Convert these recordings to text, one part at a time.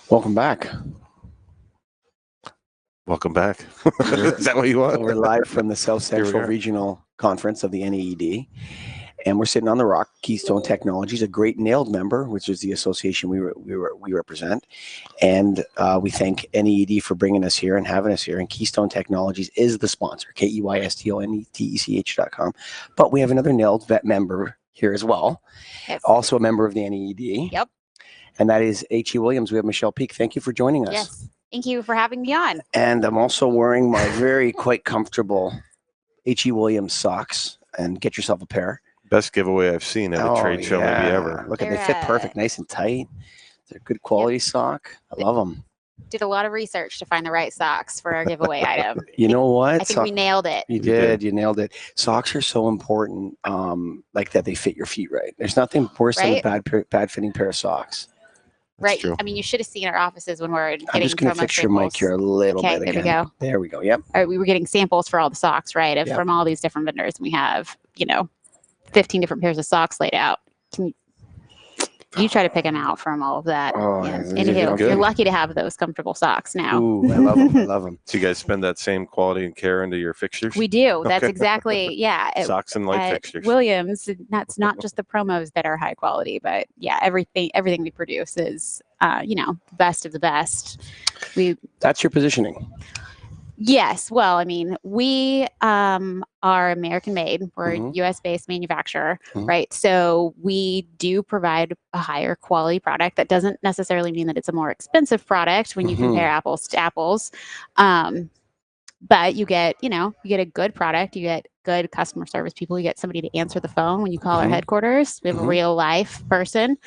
Welcome back. Welcome back. Is that what you want? We're live from the South Central Regional Conference of the NAED, and we're sitting on the rock. Keystone Technologies, a great NAED member, which is the association we represent, and we thank NAED for bringing us here and having us here. And Keystone Technologies is the sponsor, KEYSTONETECH.com. But we have another NAED vet member here as well, Yes. also a member of the NAED. Yep. And that is H.E. Williams. We have Michelle Peak. Thank you for joining us. Yes. Thank you for having me on. And I'm also wearing my very quite comfortable H.E. Williams socks. And get yourself a pair. Best giveaway I've seen at a trade show maybe ever. Look, they fit perfect, nice and tight. They're good quality sock. I love them. Did a lot of research to find the right socks for our giveaway item. You know what? I think we nailed it. You did. You nailed it. Socks are so important, like that they fit your feet right. There's nothing worse than a bad fitting pair of socks. Right. I mean, you should have seen our offices when we're getting. I'm just going to fix your mic here a little bit again. There we go. There we go. Yep. All right, we were getting samples for all the socks, right? From all these different vendors. We have, 15 different pairs of socks laid out. You try to pick them out from all of that. Anywho, you're lucky to have those comfortable socks now. Ooh, I love them. I love them. So you guys spend that same quality and care into your fixtures? We do. That's exactly, Socks and light fixtures. Williams, that's not just the promos that are high quality, but everything we produce is, best of the best. That's your positioning. Yes. Well, I mean, we are American made. We're a US based manufacturer, right? So we do provide a higher quality product. That doesn't necessarily mean that it's a more expensive product when you compare apples to apples. But you get a good product. You get good customer service people. You get somebody to answer the phone when you call our headquarters. We have a real life person.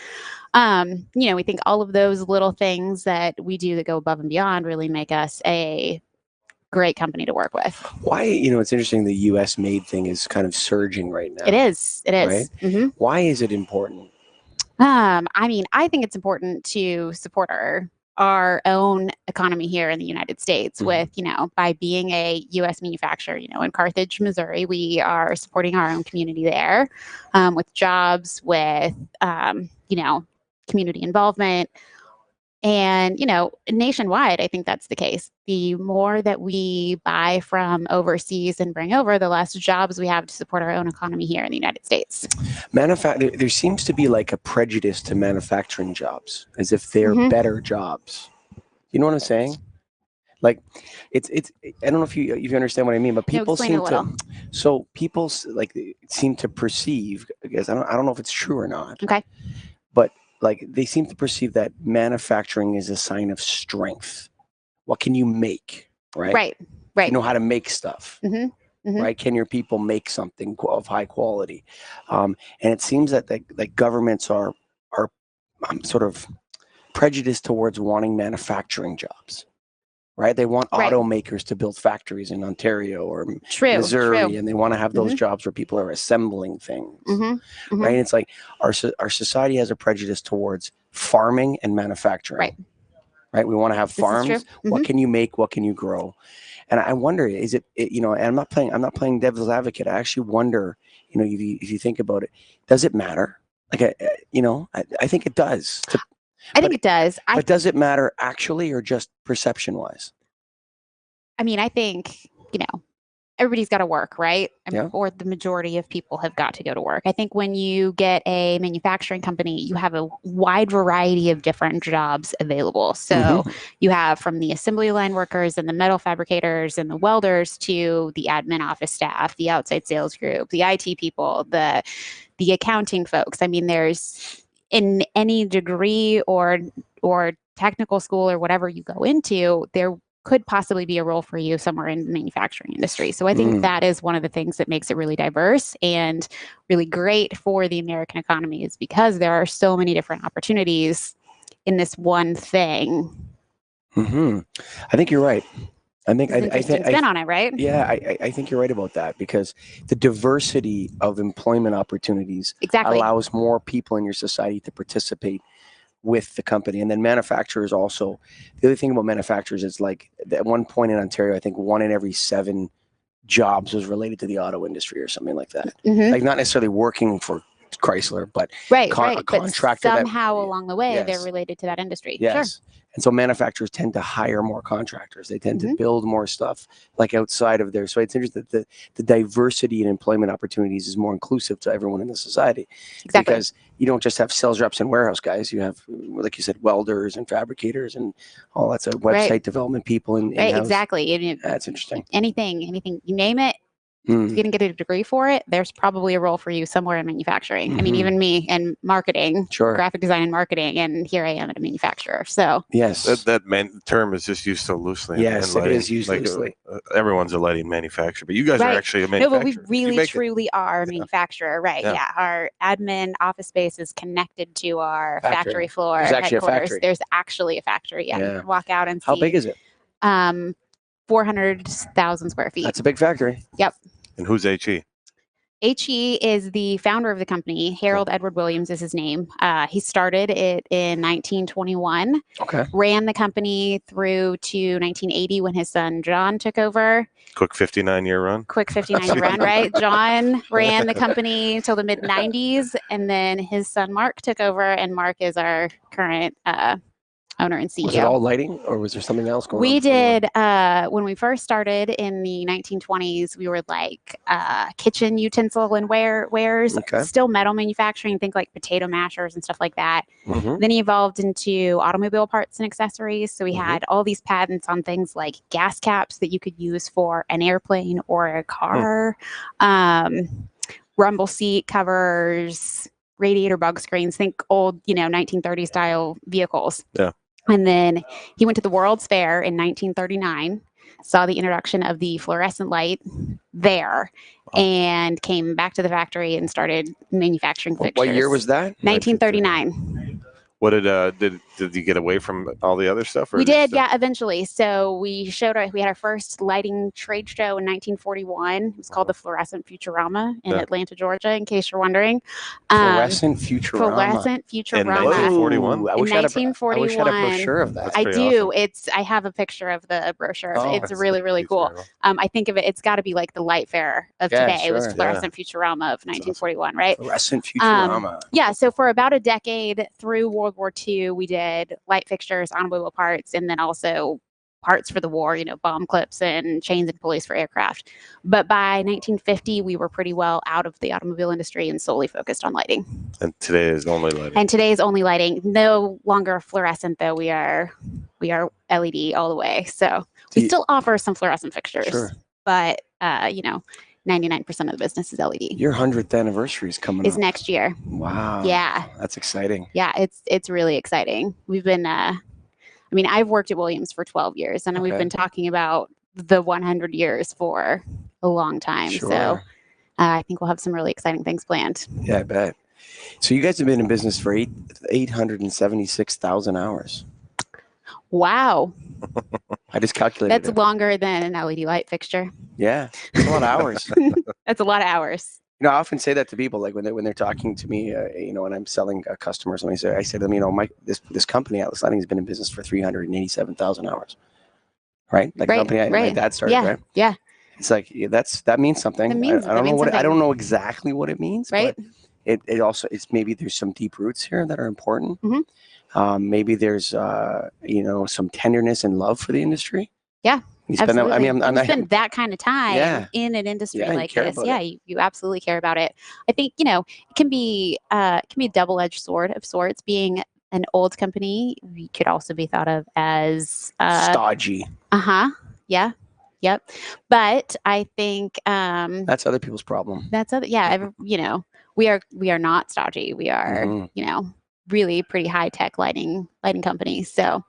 We think all of those little things that we do that go above and beyond really make us a great company to work with. Why, it's interesting, the US made thing is kind of surging right now. It is. Right? Why is it important? I mean, I think it's important to support our own economy here in the United States with, by being a US manufacturer, in Carthage, Missouri, we are supporting our own community there with jobs, with, community involvement. And, nationwide, I think that's the case. The more that we buy from overseas and bring over, the less jobs we have to support our own economy here in the United States. There seems to be like a prejudice to manufacturing jobs, as if they're better jobs. You know what I'm saying? Like, it's. I don't know if you understand what I mean, but people seem to. So people seem to perceive. I guess I don't know if it's true or not. Okay. But they seem to perceive that manufacturing is a sign of strength. What can you make, right? Right. You know how to make stuff, right? Can your people make something of high quality? And it seems that governments are sort of prejudiced towards wanting manufacturing jobs, right? They want automakers to build factories in Ontario or Missouri, and they want to have those jobs where people are assembling things, right? And it's like our society has a prejudice towards farming and manufacturing, right? We want to have farms. What can you make? What can you grow? And I wonder, is it and I'm not playing devil's advocate. I actually wonder, if you think about it, does it matter? I think it does. I think it does. But does it matter actually, or just perception-wise? I mean, I think, everybody's got to work, right? Or the majority of people have got to go to work. I think when you get a manufacturing company, you have a wide variety of different jobs available. So you have from the assembly line workers and the metal fabricators and the welders to the admin office staff, the outside sales group, the IT people, the accounting folks. I mean, there's in any degree or technical school or whatever you go into, there could possibly be a role for you somewhere in the manufacturing industry. So I think that is one of the things that makes it really diverse and really great for the American economy, is because there are so many different opportunities in this one thing. I think you're right. I think spin on it, right? Yeah, I think you're right about that, because the diversity of employment opportunities allows more people in your society to participate with the company. And then manufacturers also, the other thing about manufacturers is at one point in Ontario, I think 1 in every 7 jobs was related to the auto industry or something like that. Not necessarily working for Chrysler, but right. a contractor but somehow along the way, yes. they're related to that industry. Yes. Sure. And so manufacturers tend to hire more contractors. They tend to build more stuff like outside of there. So it's interesting that the diversity in employment opportunities is more inclusive to everyone in the society. Exactly. Because you don't just have sales reps and warehouse guys. You have, like you said, welders and fabricators and all that's a website development people in right. in-house. Exactly. That's interesting. Anything, you name it. If you didn't get a degree for it, there's probably a role for you somewhere in manufacturing. I mean, even me in marketing, graphic design and marketing, and here I am at a manufacturer. So yes, that term is just used so loosely. Yes, it is used loosely. Everyone's a lighting manufacturer, but you guys are actually a manufacturer. No, but we really truly are a manufacturer, right? Yeah. Our admin office space is connected to our factory floor. There's actually headquarters. a factory. There's actually a factory. Yeah, you can walk out and see. How big is it? 400,000 square feet. That's a big factory. Yep. And who's HE? HE is the founder of the company. Harold Edward Williams is his name. He started it in 1921. Okay. Ran the company through to 1980 when his son John took over. Quick 59-year run. Quick 59-year run, right? John ran the company until the mid 90s, and then his son Mark took over, and Mark is our current owner and CEO. Was it all lighting, or was there something else going on? We did, when we first started in the 1920s, we were like kitchen utensil and wares, still metal manufacturing, think like potato mashers and stuff like that. Then he evolved into automobile parts and accessories. So we had all these patents on things like gas caps that you could use for an airplane or a car, rumble seat covers, radiator bug screens, think old, 1930s style vehicles. Yeah. And then he went to the World's Fair in 1939, saw the introduction of the fluorescent light there, and came back to the factory and started manufacturing fixtures. What year was that? 1939. What did you get away from all the other stuff? We did, yeah, eventually. So we had our first lighting trade show in 1941. It was called the Fluorescent Futurama in Atlanta, Georgia, in case you're wondering. Fluorescent Futurama. Fluorescent Futurama. In 1941? I wish I had a brochure of that. I do. Awesome. I have a picture of the brochure. It's really, really cool. I think of it, it's got to be like the light fair of today. It was Fluorescent Futurama of 1941, right? Fluorescent Futurama. Yeah, so for about a decade through World War II, we did light fixtures, automobile parts, and then also parts for the war, bomb clips and chains and pulleys for aircraft. But by 1950, we were pretty well out of the automobile industry and solely focused on lighting. And today is only lighting. No longer fluorescent, though. We are LED all the way. So we still offer some fluorescent fixtures, but 99% of the business is LED. Your 100th anniversary is coming up. Next year. Wow. Yeah. That's exciting. Yeah, it's really exciting. We've been, I've worked at Williams for 12 years, and we've been talking about the 100 years for a long time. Sure. So I think we'll have some really exciting things planned. Yeah, I bet. So you guys have been in business for 876,000 hours. Wow. I just calculated That's longer than an LED light fixture. Yeah, it's a lot of hours. That's a lot of hours. I often say that to people, like when they're talking to me, when I'm selling customers, I say to them, this company, Atlas Lighting, has been in business for 387,000 hours, right? Like the company my dad started, right? Yeah. It's like that means something. I don't know exactly what it means, right? But it also maybe there's some deep roots here that are important. Maybe there's some tenderness and love for the industry. Yeah. Absolutely. You spend that kind of time in an industry like this. Yeah, you absolutely care about it. I think, it can be a double-edged sword of sorts. Being an old company, we could also be thought of as stodgy. Yeah. Yep. But I think that's other people's problem. We are not stodgy. We are, really pretty high-tech lighting company. So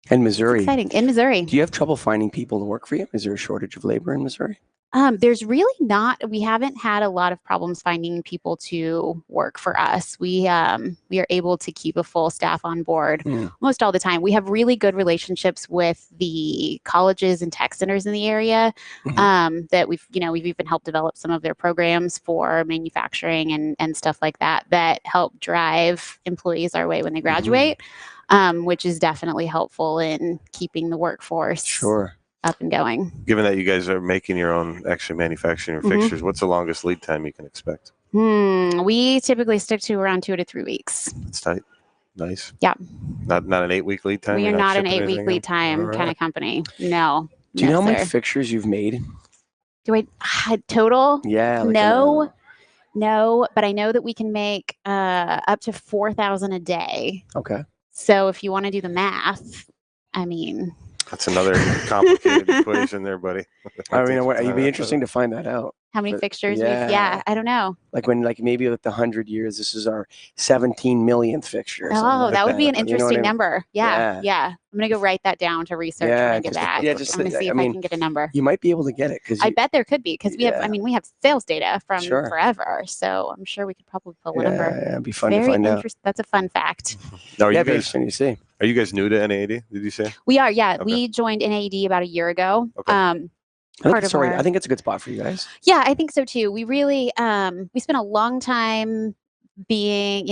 in Missouri. Exciting. In Missouri. Do you have trouble finding people to work for you? Is there a shortage of labor in Missouri? There's really not. We haven't had a lot of problems finding people to work for us. We are able to keep a full staff on board most all the time. We have really good relationships with the colleges and tech centers in the area that we've even helped develop some of their programs for manufacturing and stuff like that help drive employees our way when they graduate. Which is definitely helpful in keeping the workforce up and going. Given that you guys are making your own, actually manufacturing your fixtures, what's the longest lead time you can expect? We typically stick to around 2 to 3 weeks. That's tight. Nice. Yeah. Not an 8-week lead time. We are not an shipping 8-week anything lead in? time All kind right. of company. No. Do you know how many sir. fixtures you've made? Do I total? Yeah. No, but I know that we can make up to 4,000 a day. Okay. So if you want to do the math, I mean, That's another complicated equation there, buddy. I mean, it'd be interesting to find that out. how many fixtures yeah. we've? Yeah, I don't know. Like maybe with the 100 years, this is our 17 millionth fixture. Oh, that would be an You know interesting what I mean? number. Yeah. I'm gonna go write that down to research when I get back. I'm gonna see if I can get a number. You might be able to get it because I bet there could be because we have. I mean, we have sales data from Sure. forever, so I'm sure we could probably pull a number. Yeah, it'd be fun to find out. That's a fun fact. Now, Yeah, you see. Are you guys new to NAED? Did you say? We are. Yeah, Okay. we joined NAED about a year ago. Okay. I think it's a good spot for you guys. Yeah, I think so too. We really we spent a long time being,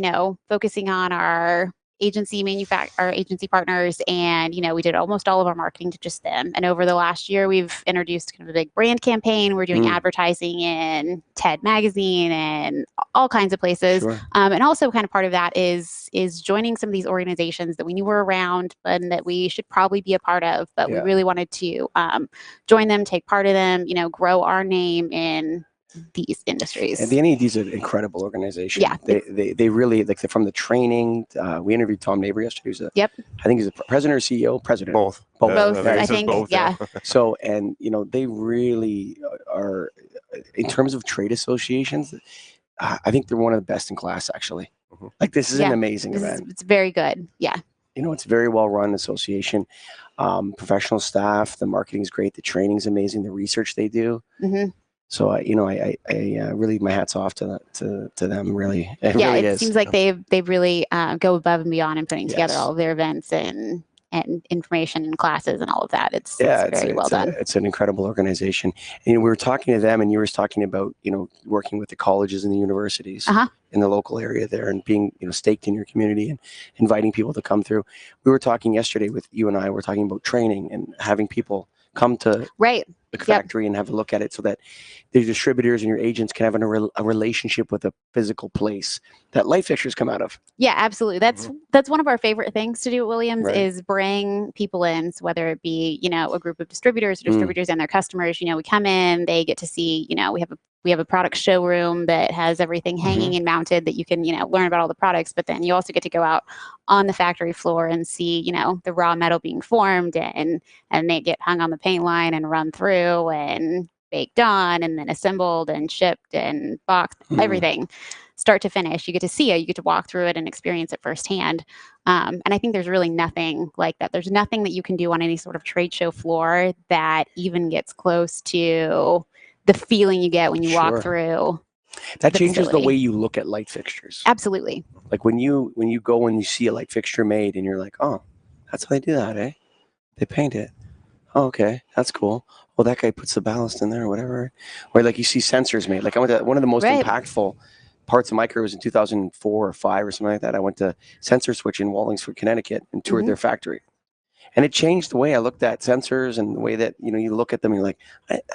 focusing on our agency partners, and we did almost all of our marketing to just them. And over the last year, we've introduced kind of a big brand campaign. We're doing advertising in TED Magazine and all kinds of places. Sure. And also kind of part of that is joining some of these organizations that we knew were around and that we should probably be a part of, but we really wanted to join them, take part of them, grow our name in these industries. And the NAED is an incredible organization. Yeah. They really, from the training, we interviewed Tom Neighbor yesterday. I think he's the president or CEO, president. Both. I think, both, yeah. So, and, they really are, in terms of trade associations, I think they're one of the best in class, actually. Like, this is an amazing event. It's very good. Yeah. It's a very well-run association. Professional staff, the marketing is great. The training is amazing. The research they do. So I really, my hat's off to them. Really, it seems like they really go above and beyond in putting together all of their events and information and classes and all of that. It's very well done. It's an incredible organization. And we were talking to them, and you were talking about working with the colleges and the universities in the local area there, and being staked in your community and inviting people to come through. We were talking yesterday with you and I. We're talking about training and having people come to the factory and have a look at it, so that the distributors and your agents can have a relationship with a physical place that light fixtures come out of. Yeah, absolutely. That's one of our favorite things to do at Williams is bring people in. So whether it be a group of distributors or distributors and their customers, we come in, they get to see, we have a product showroom that has everything hanging and mounted that you can learn about all the products, but then you also get to go out on the factory floor and see the raw metal being formed, and they get hung on the paint line and run through and baked on and then assembled and shipped and boxed, everything start to finish. You get to see it, you get to walk through it and experience it firsthand. And I think there's really nothing like that. There's nothing that you can do on any sort of trade show floor that even gets close to the feeling you get when you walk through. That changes the way you look at light fixtures. Absolutely. Like when you go and you see a light fixture made and you're like, oh, that's how they do that, eh? They paint it. Oh, okay, that's cool. Well, that guy puts the ballast in there or whatever. Or like you see sensors made. Like I went to one of the most impactful parts of my career was in 2004 or 5 or something like that. I went to Sensor Switch in Wallingford, Connecticut, and toured their factory. And it changed the way I looked at sensors and the way that, you look at them and you're like,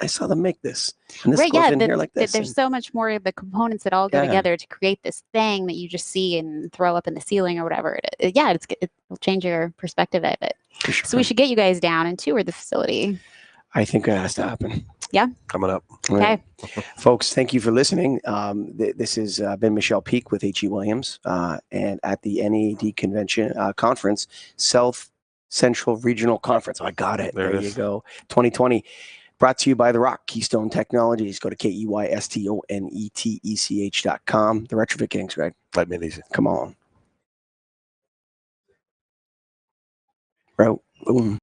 I saw them make this. And this goes in here like this. There's so much more of the components that all go together to create this thing that you just see and throw up in the ceiling or whatever. It'll change your perspective of it. Sure. So we should get you guys down and tour the facility. I think it has to happen. Yeah. Coming up. Okay. Folks, thank you for listening. This has been Michelle Peak with H.E. Williams and at the NAED convention conference, South Central Regional Conference. I got it. There you go. 2020. Brought to you by The Rock, Keystone Technologies. Go to KEYSTONETECH.com. The Retrofit Kings, Greg. Let me easy. Come on. Bro. Boom.